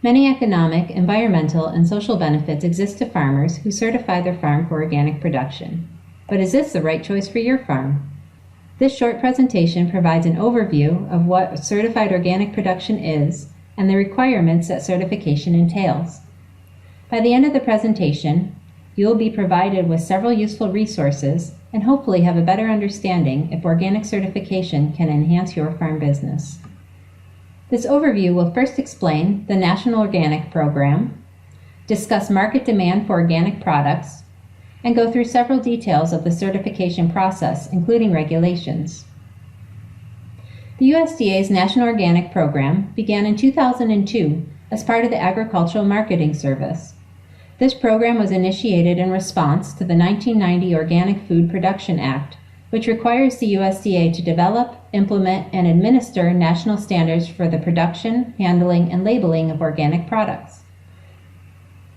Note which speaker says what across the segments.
Speaker 1: Many economic, environmental, and social benefits exist to farmers who certify their farm for organic production. But is this the right choice for your farm? This short presentation provides an overview of what certified organic production is and the requirements that certification entails. By the end of the presentation, you will be provided with several useful resources and hopefully have a better understanding if organic certification can enhance your farm business. This overview will first explain the National Organic Program, discuss market demand for organic products, and go through several details of the certification process, including regulations. The USDA's National Organic Program began in 2002 as part of the Agricultural Marketing Service. This program was initiated in response to the 1990 Organic Food Production Act, which requires the USDA to develop, implement, and administer national standards for the production, handling, and labeling of organic products.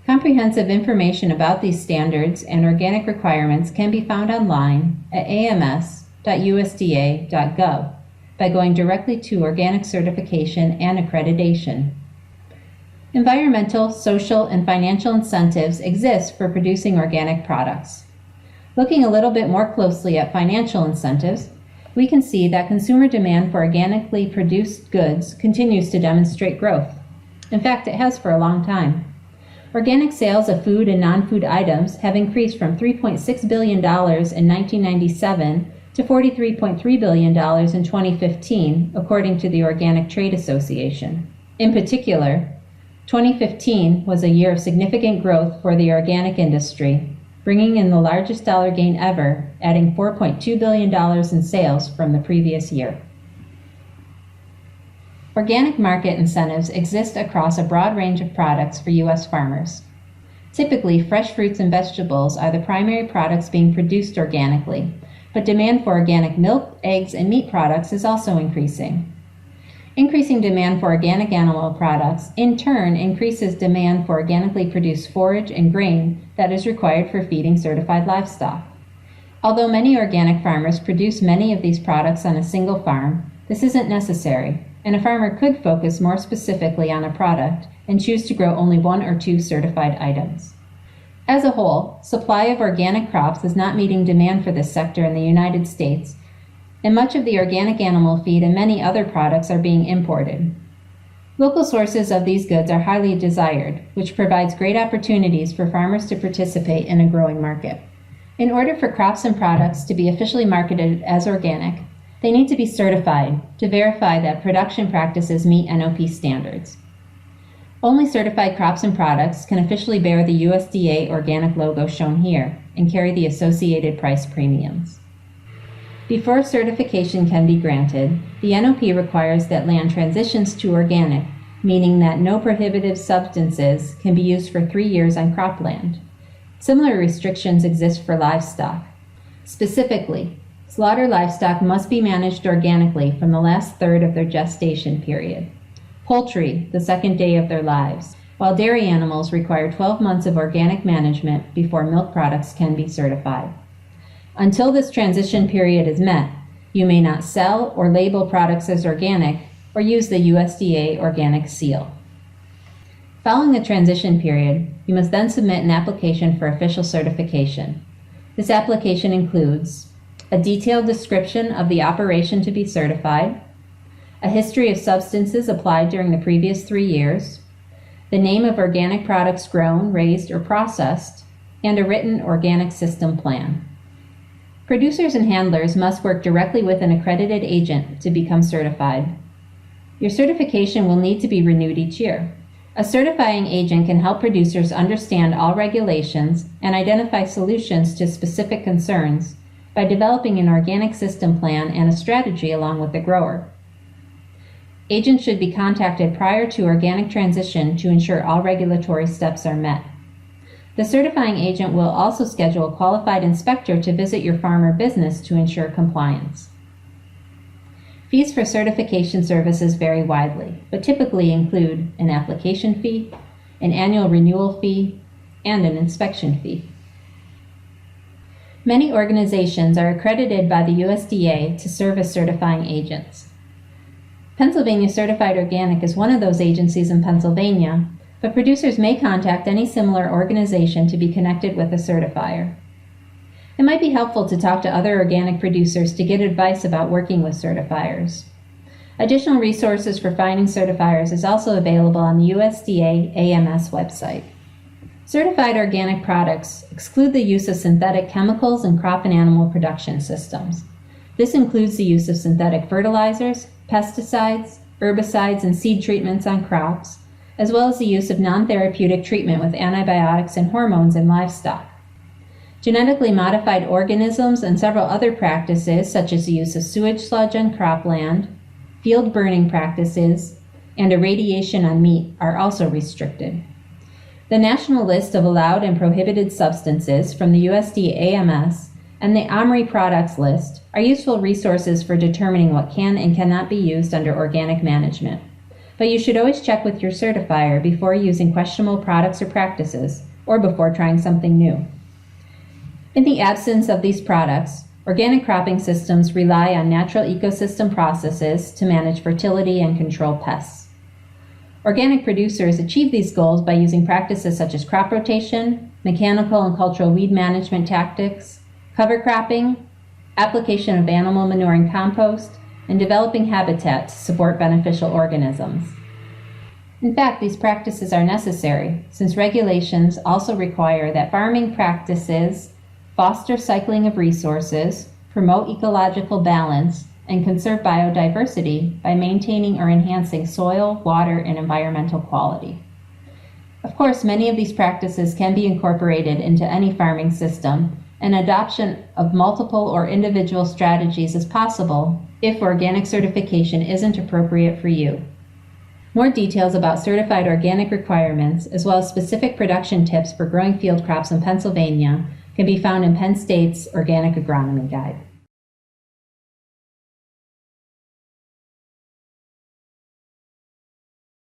Speaker 1: Comprehensive information about these standards and organic requirements can be found online at ams.usda.gov by going directly to Organic Certification and Accreditation. Environmental, social, and financial incentives exist for producing organic products. Looking a little bit more closely at financial incentives, we can see that consumer demand for organically produced goods continues to demonstrate growth. In fact, it has for a long time. Organic sales of food and non-food items have increased from $3.6 billion in 1997 to $43.3 billion in 2015, according to the Organic Trade Association. In particular, 2015 was a year of significant growth for the organic industry, bringing in the largest dollar gain ever, adding $4.2 billion in sales from the previous year. Organic market incentives exist across a broad range of products for U.S. farmers. Typically, fresh fruits and vegetables are the primary products being produced organically, but demand for organic milk, eggs, and meat products is also increasing. Increasing demand for organic animal products, in turn, increases demand for organically produced forage and grain that is required for feeding certified livestock. Although many organic farmers produce many of these products on a single farm, this isn't necessary, and a farmer could focus more specifically on a product and choose to grow only one or two certified items. As a whole, supply of organic crops is not meeting demand for this sector in the United States, and much of the organic animal feed and many other products are being imported. Local sources of these goods are highly desired, which provides great opportunities for farmers to participate in a growing market. In order for crops and products to be officially marketed as organic, they need to be certified to verify that production practices meet NOP standards. Only certified crops and products can officially bear the USDA organic logo shown here and carry the associated price premiums. Before certification can be granted, the NOP requires that land transitions to organic, meaning that no prohibitive substances can be used for 3 years on cropland. Similar restrictions exist for livestock. Specifically, slaughter livestock must be managed organically from the last third of their gestation period, poultry the second day of their lives, while dairy animals require 12 months of organic management before milk products can be certified. Until this transition period is met, you may not sell or label products as organic or use the USDA organic seal. Following the transition period, you must then submit an application for official certification. This application includes a detailed description of the operation to be certified, a history of substances applied during the previous 3 years, the name of organic products grown, raised, or processed, and a written organic system plan. Producers and handlers must work directly with an accredited agent to become certified. Your certification will need to be renewed each year. A certifying agent can help producers understand all regulations and identify solutions to specific concerns by developing an organic system plan and a strategy along with the grower. Agents should be contacted prior to organic transition to ensure all regulatory steps are met. The certifying agent will also schedule a qualified inspector to visit your farm or business to ensure compliance. Fees for certification services vary widely, but typically include an application fee, an annual renewal fee, and an inspection fee. Many organizations are accredited by the USDA to serve as certifying agents. Pennsylvania Certified Organic is one of those agencies in Pennsylvania, but producers may contact any similar organization to be connected with a certifier. It might be helpful to talk to other organic producers to get advice about working with certifiers. Additional resources for finding certifiers is also available on the USDA AMS website. Certified organic products exclude the use of synthetic chemicals in crop and animal production systems. This includes the use of synthetic fertilizers, pesticides, herbicides, and seed treatments on crops, as well as the use of non-therapeutic treatment with antibiotics and hormones in livestock. Genetically modified organisms and several other practices, such as the use of sewage sludge on cropland, field burning practices, and irradiation on meat, are also restricted. The national list of allowed and prohibited substances from the USDA AMS and the OMRI products list are useful resources for determining what can and cannot be used under organic management. But you should always check with your certifier before using questionable products or practices, or before trying something new. In the absence of these products, organic cropping systems rely on natural ecosystem processes to manage fertility and control pests. Organic producers achieve these goals by using practices such as crop rotation, mechanical and cultural weed management tactics, cover cropping, application of animal manure and compost, and developing habitat to support beneficial organisms. In fact, these practices are necessary since regulations also require that farming practices foster cycling of resources, promote ecological balance, and conserve biodiversity by maintaining or enhancing soil, water, and environmental quality. Of course, many of these practices can be incorporated into any farming system, and adoption of multiple or individual strategies is possible if organic certification isn't appropriate for you. More details about certified organic requirements, as well as specific production tips for growing field crops in Pennsylvania, can be found in Penn State's Organic Agronomy Guide.